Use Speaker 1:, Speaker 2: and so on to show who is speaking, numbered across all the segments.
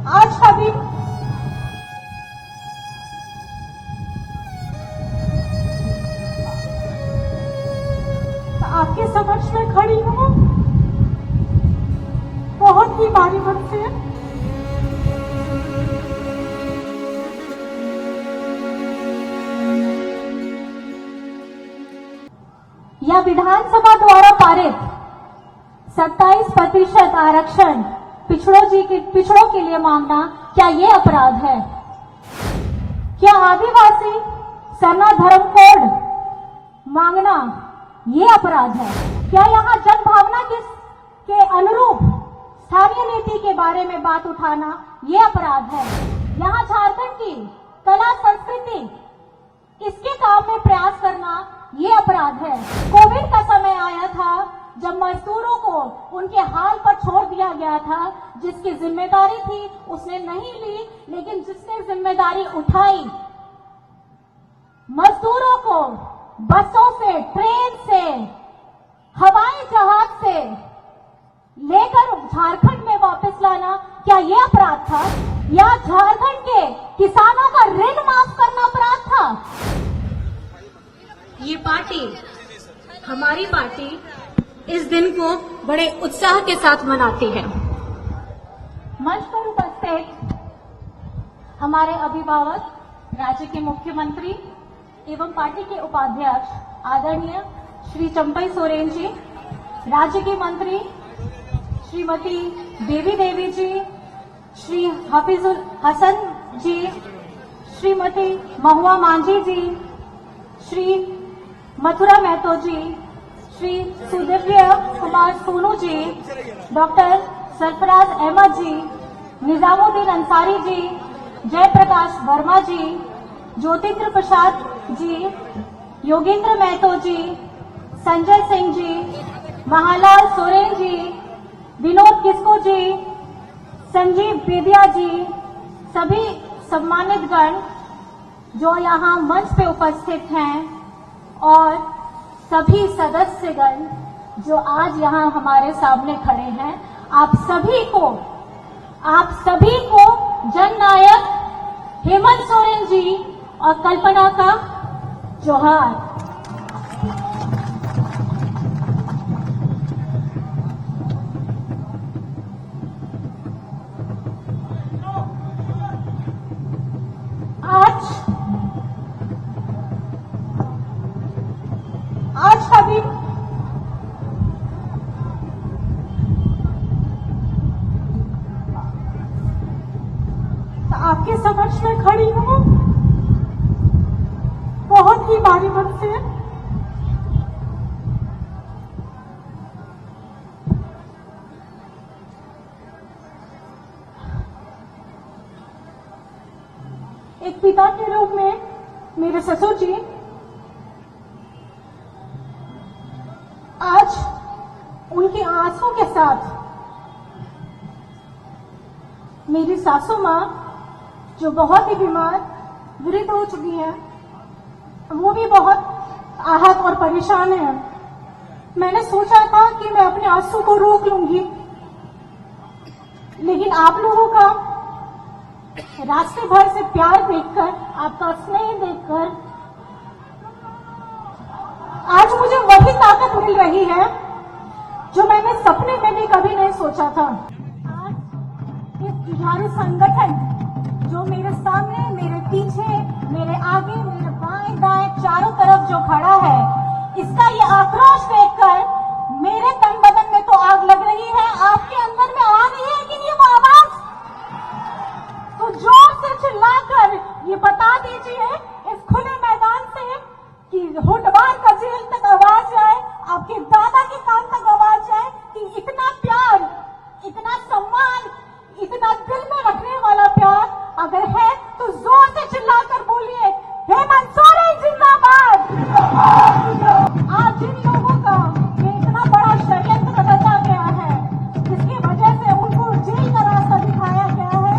Speaker 1: आज अभी आपके समक्ष में खड़ी हूँ बहुत ही भारी मन से। यह विधानसभा द्वारा पारित 27% आरक्षण पिछड़ों के लिए मांगना क्या ये अपराध है? क्या आदिवासी सरना धर्म कोड मांगना ये अपराध है? क्या यहाँ जन भावना के अनुरूप स्थानीय नीति के बारे में बात उठाना ये अपराध है? यहाँ झारखंड की कला संस्कृति इसके काम में प्रयास करना ये अपराध है। कोविड का समय आया था जब मजदूरों को उनके हाल पर छोड़ दिया गया था। जिसकी जिम्मेदारी थी उसने नहीं ली, लेकिन जिसने जिम्मेदारी उठाई, मजदूरों को बसों से, ट्रेन से, हवाई जहाज से लेकर झारखंड में वापस लाना क्या ये अपराध था? या झारखंड के किसानों का ऋण माफ करना अपराध था? ये पार्टी, हमारी पार्टी इस दिन को बड़े उत्साह के साथ मनाती है। मंच पर उपस्थित हमारे अभिभावक, राज्य के मुख्यमंत्री एवं पार्टी के उपाध्यक्ष आदरणीय श्री चंपई सोरेन जी, राज्य के मंत्री श्रीमती देवी जी, श्री हाफिजुल हसन जी, श्रीमती महुआ मांझी जी, श्री मथुरा महतो जी, श्री सुदिव्य कुमार सोनू जी, डॉक्टर सरफराज अहमद जी, निजामुद्दीन अंसारी जी, जयप्रकाश वर्मा जी, ज्योतिन्द्र प्रसाद जी, योगेंद्र महतो जी, संजय सिंह जी, महालाल सोरेन जी, विनोद किस्को जी, संजीव बेदिया जी, सभी सम्मानित गण जो यहाँ मंच पे उपस्थित हैं और सभी सदस्यगण जो आज यहाँ हमारे सामने खड़े हैं, आप सभी को जननायक हेमंत सोरेन जी और कल्पना का जोहार। आज अभी आपके समक्ष में खड़ी हूँ बहुत ही भारी मन से। एक पिता के रूप में मेरे ससुर जी आज उनके आंसू के साथ मेरी सासू माँ जो बहुत ही बीमार वृद्ध हो चुकी हैं, वो भी बहुत आहत और परेशान है। मैंने सोचा था कि मैं अपने आंसू को रोक लूंगी, लेकिन आप लोगों का रास्ते भर से प्यार देखकर, आपका स्नेह देखकर आज मुझे वही ताकत मिल रही है जो मैंने सपने में भी कभी नहीं सोचा था। आज इस जुझारू संगठन जो मेरे सामने, मेरे पीछे, मेरे आगे, मेरे बाएं दाएं चारों तरफ जो खड़ा है, इसका ये आक्रोश देखकर मेरे तन बदन में तो आग लग रही है। आपके अंदर में आ रही है कि नहीं वो आवाज? तो जोर से चिल्लाकर ये बता दीजिए इस खुले मैदान से कि होटवार का जेल तक आवाज जाए, आपके दादा के कान तक आवाज जाए कि इतना प्यार, इतना सम्मान, इतना दिल में रखने वाला प्यार अगर है तो जोर से चिल्लाकर बोलिए, हेमंत सोरेन जिंदाबाद। आज जिन लोगों का ये इतना बड़ा षड्यंत्र रचा गया है, जिसकी वजह से उनको जेल का रास्ता दिखाया गया है,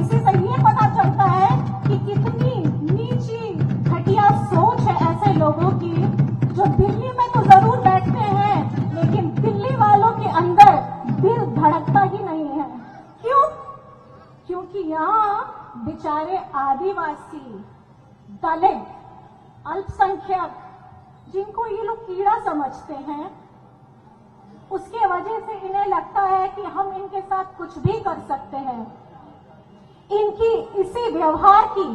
Speaker 1: इसी से ये पता चलता है कि कितनी नीची घटिया सोच है ऐसे लोगों की क्योंकि यहाँ बेचारे आदिवासी, दलित, अल्पसंख्यक, जिनको ये लोग कीड़ा समझते हैं, उसके वजह से इन्हें लगता है कि हम इनके साथ कुछ भी कर सकते हैं। इनकी इसी व्यवहार की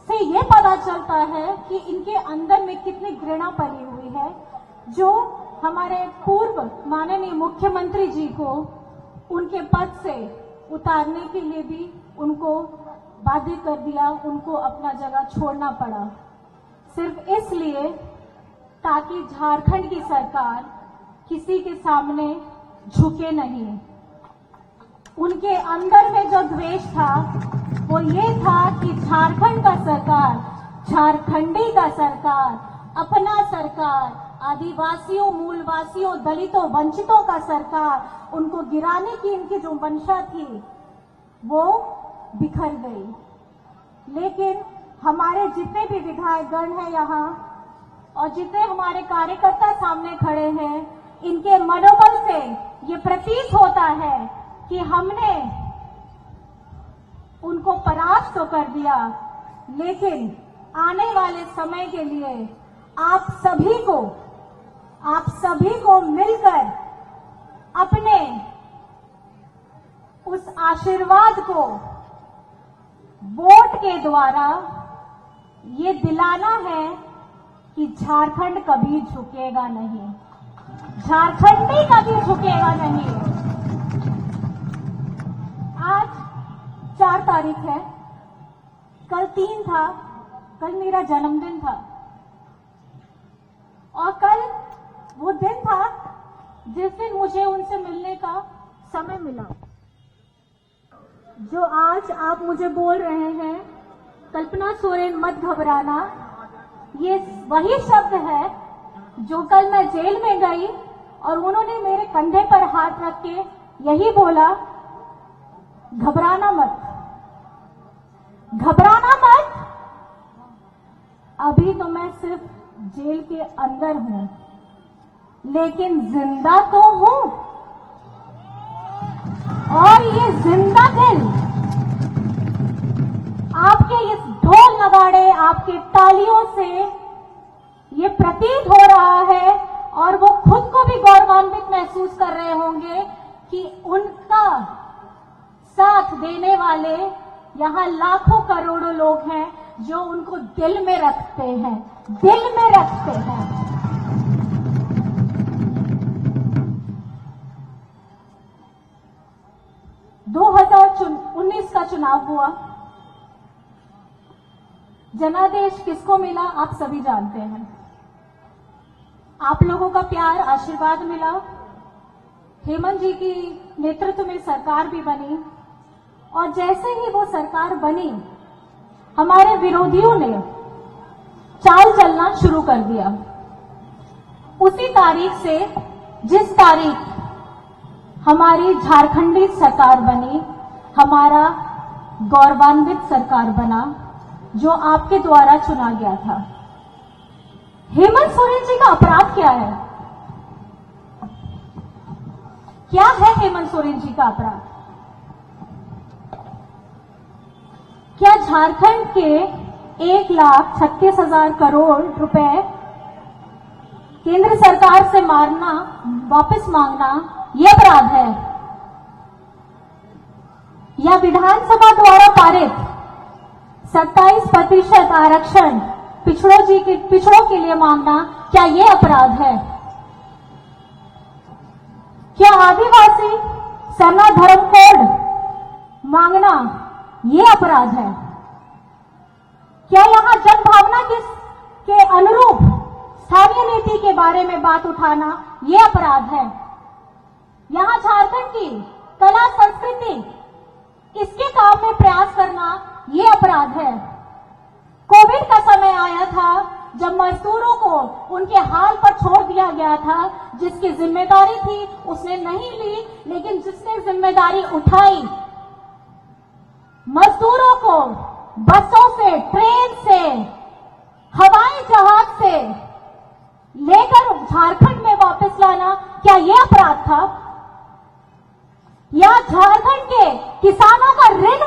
Speaker 1: से ये पता चलता है कि इनके अंदर में कितनी घृणा पली हुई है, जो हमारे पूर्व माननीय मुख्यमंत्री जी को उनके पद से उतारने के लिए भी उनको बाध्य कर दिया, उनको अपना जगह छोड़ना पड़ा, सिर्फ इसलिए ताकि झारखंड की सरकार किसी के सामने झुके नहीं। उनके अंदर में जो द्वेष था वो ये था कि झारखंड का सरकार, झारखंडी का सरकार, अपना सरकार, आदिवासियों, मूलवासियों, दलितों, वंचितों का सरकार, उनको गिराने की इनकी जो मंशा थी वो बिखर गई। लेकिन हमारे जितने भी विधायकगण हैं यहाँ और जितने हमारे कार्यकर्ता सामने खड़े हैं, इनके मनोबल से ये प्रतीत होता है कि हमने उनको परास्त तो कर दिया, लेकिन आने वाले समय के लिए आप सभी को मिलकर अपने उस आशीर्वाद को वोट के द्वारा ये दिलाना है कि झारखंड कभी झुकेगा नहीं, झारखंडी कभी झुकेगा नहीं। आज 4 तारीख है, कल 3 था, कल मेरा जन्मदिन था और कल वो दिन था जिस दिन मुझे उनसे मिलने का समय मिला। जो आज आप मुझे बोल रहे हैं, कल्पना सोरेन मत घबराना, ये वही शब्द है जो कल मैं जेल में गई और उन्होंने मेरे कंधे पर हाथ रख के यही बोला, घबराना मत, घबराना मत। अभी तो मैं सिर्फ जेल के अंदर हूं, लेकिन जिंदा तो हूं, और ये जिंदा दिल आपके इस ढोल नगाड़े, आपके तालियों से ये प्रतीत हो रहा है और वो खुद को भी गौरवान्वित महसूस कर रहे होंगे कि उनका साथ देने वाले यहाँ लाखों करोड़ों लोग हैं जो उनको दिल में रखते हैं, दिल में रखते हैं। दो 2019 का चुनाव हुआ, जनादेश किसको मिला आप सभी जानते हैं। आप लोगों का प्यार, आशीर्वाद मिला, हेमंत जी की नेतृत्व में सरकार भी बनी और जैसे ही वो सरकार बनी, हमारे विरोधियों ने चाल चलना शुरू कर दिया। उसी तारीख से जिस तारीख हमारी झारखंडी सरकार बनी, हमारा गौरवान्वित सरकार बना, जो आपके द्वारा चुना गया था। हेमंत सोरेन जी का अपराध क्या है? क्या है हेमंत सोरेन जी का अपराध? क्या झारखंड के 1,36,000 करोड़ रुपए केंद्र सरकार से मारना, वापस मांगना, यह अपराध है? या विधानसभा द्वारा पारित 27% आरक्षण पिछड़ों के लिए मांगना, क्या यह अपराध है? क्या आदिवासी सरना धर्म कोड मांगना ये अपराध है? क्या यहां जनभावना के अनुरूप स्थानीय नीति के बारे में बात उठाना ये अपराध है? यहां झारखंड की कला संस्कृति, इसके काम में प्रयास करना ये अपराध है? कोविड का समय आया था जब मजदूरों को उनके हाल पर छोड़ दिया गया था, जिसकी जिम्मेदारी थी उसने नहीं ली, लेकिन जिसने जिम्मेदारी उठाई, मजदूरों को बसों से, ट्रेन से, हवाई जहाज से लेकर झारखंड में वापस लाना, क्या यह अपराध था? या झारखंड के किसानों का ऋण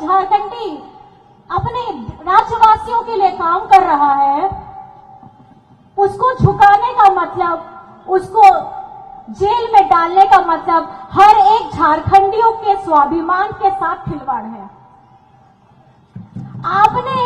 Speaker 1: झारखंडी अपने राज्यवासियों के लिए काम कर रहा है, उसको झुकाने का मतलब, उसको जेल में डालने का मतलब हर एक झारखंडियों के स्वाभिमान के साथ खिलवाड़ है। आपने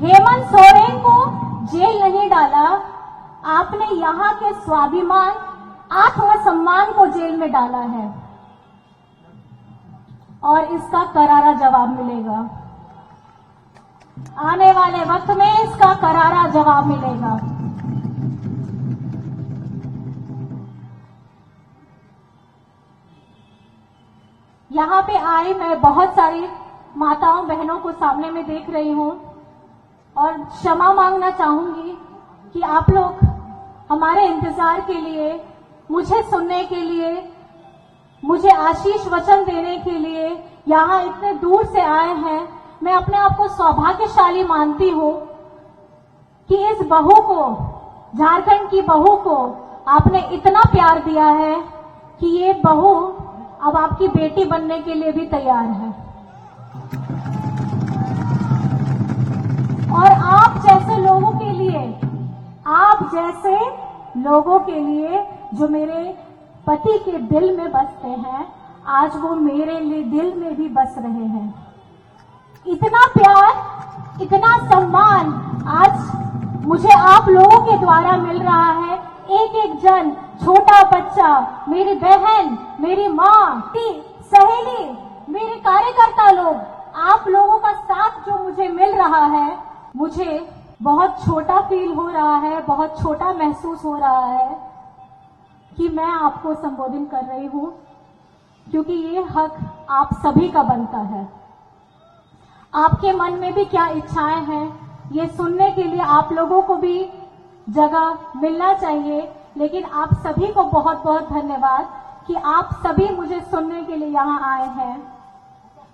Speaker 1: हेमंत सोरेन को जेल नहीं डाला, आपने यहां के स्वाभिमान, आत्मसम्मान को जेल में डाला है और इसका करारा जवाब मिलेगा। आने वाले वक्त में इसका करारा जवाब मिलेगा। यहां पे आई मैं बहुत सारी माताओं बहनों को सामने में देख रही हूं और क्षमा मांगना चाहूंगी कि आप लोग हमारे इंतजार के लिए, मुझे सुनने के लिए, मुझे आशीष वचन देने के लिए यहां इतने दूर से आए हैं। मैं अपने आप को सौभाग्यशाली मानती हूं कि इस बहू को, झारखंड की बहू को आपने इतना प्यार दिया है कि ये बहू अब आपकी बेटी बनने के लिए भी तैयार है। और आप जैसे लोगों के लिए, आप जैसे लोगों के लिए जो मेरे पति के दिल में बसते हैं, आज वो मेरे लिए दिल में भी बस रहे हैं। इतना प्यार, इतना सम्मान आज मुझे आप लोगों के द्वारा मिल रहा है। एक एक जन, छोटा बच्चा, मेरी बहन, मेरी माँ, सहेली, मेरे कार्यकर्ता लोग, आप लोगों का साथ जो मुझे मिल रहा है, मुझे बहुत छोटा फील हो रहा है, बहुत छोटा महसूस हो रहा है कि मैं आपको संबोधित कर रही हूं, क्योंकि ये हक आप सभी का बनता है। आपके मन में भी क्या इच्छाएं हैं, ये सुनने के लिए आप लोगों को भी जगह मिलना चाहिए। लेकिन आप सभी को बहुत बहुत धन्यवाद कि आप सभी मुझे सुनने के लिए यहाँ आए हैं।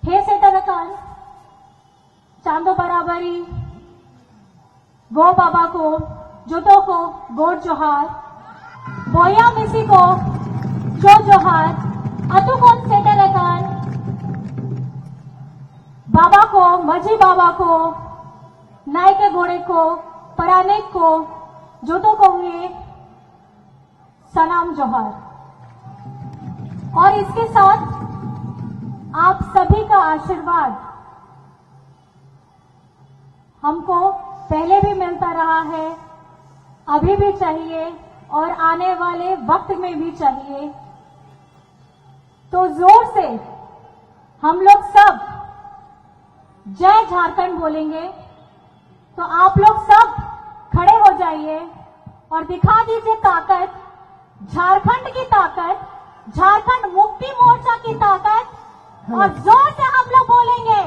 Speaker 1: हे सेटरकान, चांदो बराबरी, गो बाबा को, जुतो को गोड जोहार, बोया मिसी को जो जोहार, अतुकोन सेटरकान, बाबा को, मजी बाबा को, नायके घोड़े को, परानेक को, जुतो को हुए सलाम जोहार। और इसके साथ आप सभी का आशीर्वाद हमको पहले भी मिलता रहा है, अभी भी चाहिए और आने वाले वक्त में भी चाहिए। तो जोर से हम लोग सब जय झारखंड बोलेंगे। तो आप लोग सब खड़े हो जाइए और दिखा दीजिए ताकत, झारखंड की ताकत, झारखंड मुक्ति मोर्चा की ताकत। और जोर से हम लोग बोलेंगे,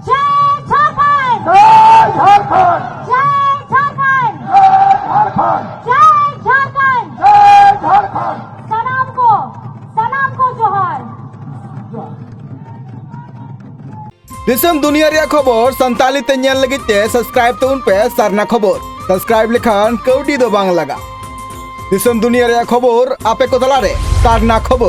Speaker 1: जय झारखंड,
Speaker 2: जय झारखंड,
Speaker 1: जय झारखंड,
Speaker 2: जय झारखंड,
Speaker 1: जय झारखंड,
Speaker 2: जय झारखंड।
Speaker 1: सलाम को जोहार।
Speaker 3: दिसम दुनिया रे खबर संताली ते ñel लगित ते सब्सक्राइब तो उन पे सरना खबर सब्सक्राइब लेखान कौडी दो बांग लगा। दिसम दुनिया रे खबर आपे को तला रे सरना खबर।